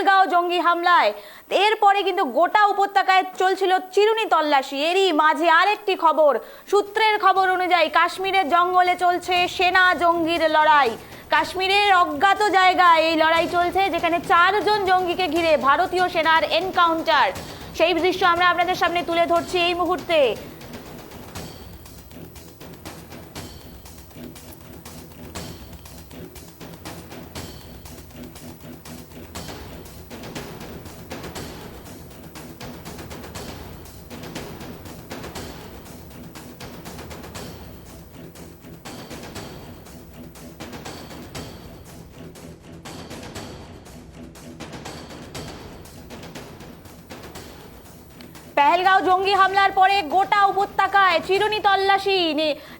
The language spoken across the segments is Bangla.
পেহেলগাঁও জঙ্গি হামলায় এরপরে কিন্তু গোটা উপত্যকায় চলছিল চিরুনি তল্লাশি। এরই মাঝে আরেকটি খবর, সূত্রের খবর অনুযায়ী কাশ্মীরের জঙ্গলে চলছে সেনা জঙ্গির লড়াই। কাশ্মীরের অজ্ঞাত জায়গায় এই লড়াই চলছে, যেখানে 4 জন জঙ্গিকে ঘিরে ভারতীয় সেনার এনকাউন্টার। সেই দৃশ্য আমরা আপনাদের সামনে তুলে ধরছি এই মুহূর্তে। পেহেলগাঁও জঙ্গি হামলার পরে গোটা উপত্যকায় চিরুনি তল্লাশি,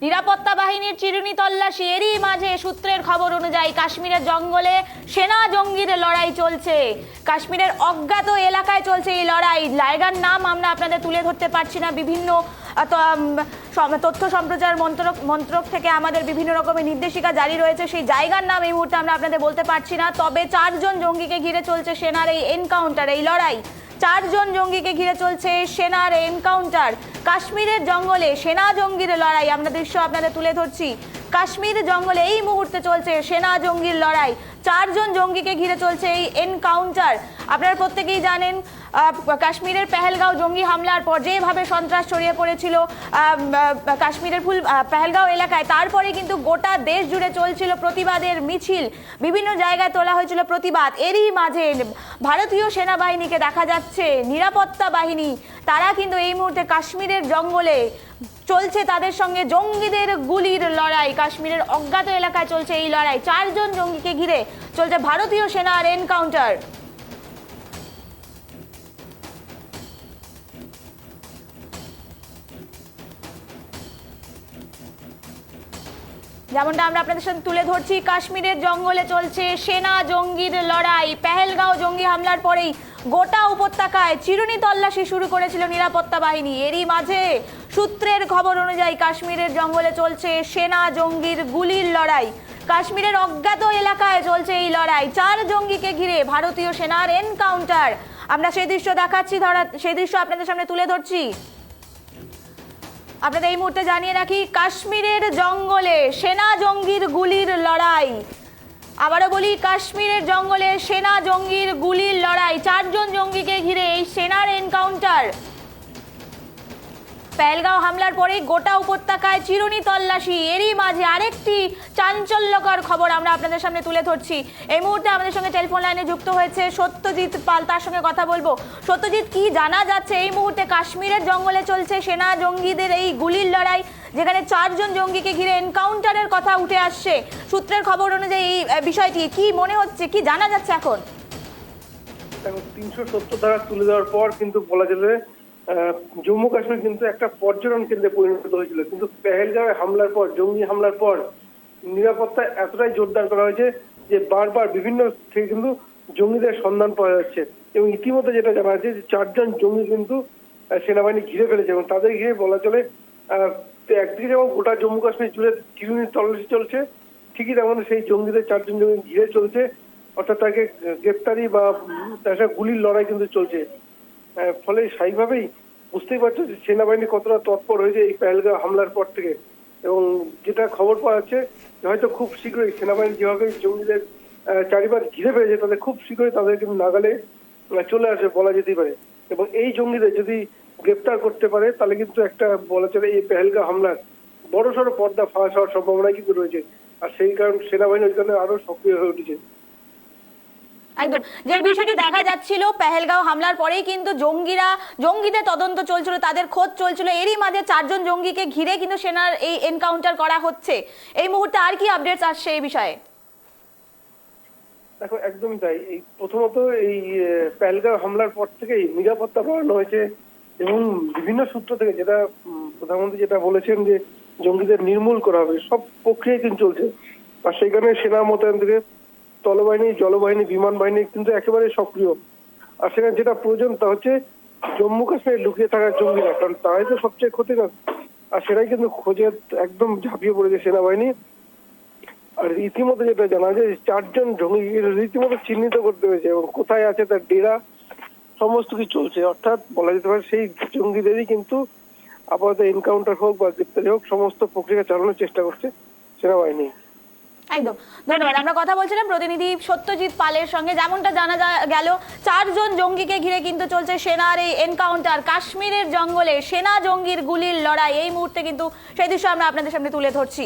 নিরাপত্তা বাহিনীর চিরুনি তল্লাশি। এরই মাঝে সূত্রের খবর অনুযায়ী কাশ্মীরের জঙ্গলে সেনা জঙ্গির লড়াই চলছে। কাশ্মীরের অজ্ঞাত এলাকায় চলছে এই লড়াই। জায়গার নাম আমরা আপনাদের তুলে ধরতে পারছি না, বিভিন্ন তথ্য সম্প্রচার মন্ত্রক থেকে আমাদের বিভিন্ন রকমের নির্দেশিকা জারি রয়েছে, সেই জায়গার নাম এই মুহূর্তে আমরা আপনাদের বলতে পারছি না। তবে 4 জন জঙ্গিকে ঘিরে চলছে সেনার এই এনকাউন্টার, এই লড়াই। 4 জন জঙ্গিকে ঘিরে চলছে সেনার এনকাউন্টার। কাশ্মীরের জঙ্গলে সেনা জঙ্গির লড়াই, আমরা দৃশ্য আপনাদের তুলে ধরছি। কাশ্মীর জঙ্গলে এই মুহূর্তে চলছে সেনা জঙ্গির লড়াই। 4 জন জঙ্গিকে ঘিরে চলছে এই এনকাউন্টার। আপনারা প্রত্যেকেই জানেন, কাশ্মীরের পেহেলগাঁও জঙ্গি হামলার পর যেভাবে সন্ত্রাস ছড়িয়ে পড়েছিল কাশ্মীরের পেহেলগাঁও এলাকায়, তারপরে কিন্তু গোটা দেশ জুড়ে চলছিল প্রতিবাদের মিছিল, বিভিন্ন জায়গায় তোলা হয়েছিল প্রতিবাদ। এরই মাঝে ভারতীয় সেনাবাহিনীকে দেখা যাচ্ছে, নিরাপত্তা বাহিনী তারা কিন্তু এই মুহূর্তে কাশ্মীরের জঙ্গলে চলছে তাদের সঙ্গে জঙ্গিদের গুলির লড়াই। কাশ্মীরের অজ্ঞাত এলাকায় চলছে এই লড়াই। 4 জন জঙ্গিকে ঘিরে চলছে ভারতীয় সেনার এনকাউন্টার। যেমনটা আমরা আপনাদের সাথে তুলে ধরছি, কাশ্মীরের জঙ্গলে চলছে সেনা জঙ্গির লড়াই। পেহেলগাঁও জঙ্গি হামলার পরেই গোটা উপত্যকায় চিরুনি তল্লাশি শুরু করেছিল নিরাপত্তা বাহিনী। এরই মাঝে সূত্রের খবর অনুযায়ী কাশ্মীরের জঙ্গলে চলছে সেনা জঙ্গির গুলির লড়াই। কাশ্মীরের অজ্ঞাত এলাকায় চলছে এই লড়াই। 4 জঙ্গিকে ঘিরে ভারতীয় সেনার এনকাউন্টার। আমরা সেই দৃশ্য দেখাচ্ছি, সেই দৃশ্য আপনাদের সামনে তুলে ধরছি। আপনাদের এই মুহূর্তে জানিয়ে রাখি, কাশ্মীরের জঙ্গলে সেনা জঙ্গির গুলির লড়াই। আবারও বলি, কাশ্মীরের জঙ্গলে সেনা জঙ্গির গুলির লড়াই। 4 জন জঙ্গিকে ঘিরে এই সেনার এনকাউন্টার। পেহেলগাঁও হামলার পরে গোটা উপত্যকায় চিরুনি তল্লাশি। এরই মাঝে আরেকটি চাঞ্চল্যকর খবর আমরা আপনাদের সামনে তুলে ধরছি। এই মুহূর্তে আমাদের সঙ্গে টেলিফোন লাইনে যুক্ত হয়েছে সত্যজিৎ পাল, তার সঙ্গে কথা বলবো। সত্যজিৎ, কি জানা যাচ্ছে এই মুহূর্তে? কাশ্মীরের জঙ্গলে চলছে সেনা জঙ্গিদের এই গুলির লড়াই, যেখানে 4 জন জঙ্গিকে ঘিরে এনকাউন্টারের কথা উঠে আসছে। সূত্রের খবর অনুযায়ী এই বিষয়টি কি মনে হচ্ছে, কি জানা যাচ্ছে এখন? 370 ধারা তুলে দেওয়ার পর কিন্তু বলা যাবে জম্মু কাশ্মীর কিন্তু একটা পর্যটন কেন্দ্রে পরিণত হয়েছিল, কিন্তু পেহেলগাঁওয়ে হামলার পর, জঙ্গি হামলার পর নিরাপত্তা এতটাই জোরদার করা হয়েছে যে বারবার বিভিন্ন থেকে কিন্তু জঙ্গিদের সন্ধান পাওয়া যাচ্ছে। এবং ইতিমধ্যে যেটা জানা যাচ্ছে যে 4 জন জঙ্গি কিন্তু সেনাবাহিনী ঘিরে ফেলেছে, এবং তাদের ঘিরে বলা চলে একদিকে যেমন গোটা জম্মু কাশ্মীর জুড়ে চিরুনি তল্লাশি চলছে, ঠিকই তেমন সেই জঙ্গিদের 4 জন জঙ্গি ঘিরে চলছে, অর্থাৎ তাকে গ্রেপ্তারি বা তার সাথে গুলির লড়াই কিন্তু চলছে। ফলে স্বাভাবিকভাবেই বুঝতেই পারছো যে সেনাবাহিনী কতটা তৎপর হয়েছে এই পেহেলগাঁও হামলার পর থেকে। এবং যেটা খবর পাওয়া যাচ্ছে হয়তো খুব শীঘ্রই সেনাবাহিনী যেভাবে জঙ্গিদের চারিবার ঘিরে ফেলেছে, তাদের খুব শীঘ্রই তাদের কিন্তু নাগালে চলে আসবে বলা যেতেই পারে। এবং এই জঙ্গিদের যদি গ্রেপ্তার করতে পারে তাহলে কিন্তু একটা বলা চলে এই পেহেলগাঁও হামলার বড়সড় পর্দা ফাঁস হওয়ার সম্ভাবনা কিন্তু রয়েছে। আর সেই কারণে সেনাবাহিনী ওই কারণে আরো সক্রিয় হয়ে উঠেছে। একদম, যে বিষয়টি দেখা যাচ্ছিল পেহেলগাঁও হামলার পরেই কিন্তু জঙ্গিদের তদন্ত চলছিল, তাদের খোঁজ চলছিল। এরই মাঝে 4 জন জঙ্গিকে ঘিরে কিন্তু সেনার এই এনকাউন্টার করা হচ্ছে। এই মুহূর্তে আর কি আপডেটস আসছে এই বিষয়ে? দেখো, একদমই তাই। এই প্রথমত এই পেহেলগাঁও হামলার পর থেকেই নিরাপত্তা বাড়ানো হয়েছে, এবং বিভিন্ন সূত্র থেকে যেটা প্রধানমন্ত্রী যেটা বলেছেন যে জঙ্গিদের নির্মূল করা হবে, সব প্রক্রিয়া কিন্তু চলছে। আর সেইখানে সেনা মোতায়েন থেকে স্থলবাহিনী, জলবাহিনী, বিমান বাহিনী কিন্তু একেবারে সক্রিয়। আর সেখানে যেটা প্রয়োজন তা হচ্ছে জম্মু কাশ্মীরে লুকিয়ে থাকা জঙ্গিরা, কারণ তারাই তো সবচেয়ে ক্ষতিগ্রস্ত। আর সেটাই কিন্তু খোঁজে একদম ঝাঁপিয়ে পড়েছে সেনাবাহিনী। আর ইতিমধ্যে যেটা জানা যায় 4 জন জঙ্গিকে রীতিমতো চিহ্নিত করতে হয়েছে এবং কোথায় আছে তার ডেরা সমস্ত কিছু চলছে। অর্থাৎ বলা যেতে পারে সেই জঙ্গিদেরই কিন্তু আপাতত এনকাউন্টার হোক বা গ্রেপ্তারি হোক সমস্ত প্রক্রিয়া চালানোর চেষ্টা করছে সেনাবাহিনী। একদম ধন্যবাদ। আমরা কথা বলছিলাম প্রতিনিধি সত্যজিৎ পালের সঙ্গে। যেমনটা জানা গেল 4 জন জঙ্গিকে ঘিরে কিন্তু চলছে সেনার এই এনকাউন্টার। কাশ্মীরের জঙ্গলে সেনা জঙ্গির গুলির লড়াই, এই মুহূর্তে কিন্তু সেই দৃশ্য আমরা আপনাদের সামনে তুলে ধরছি।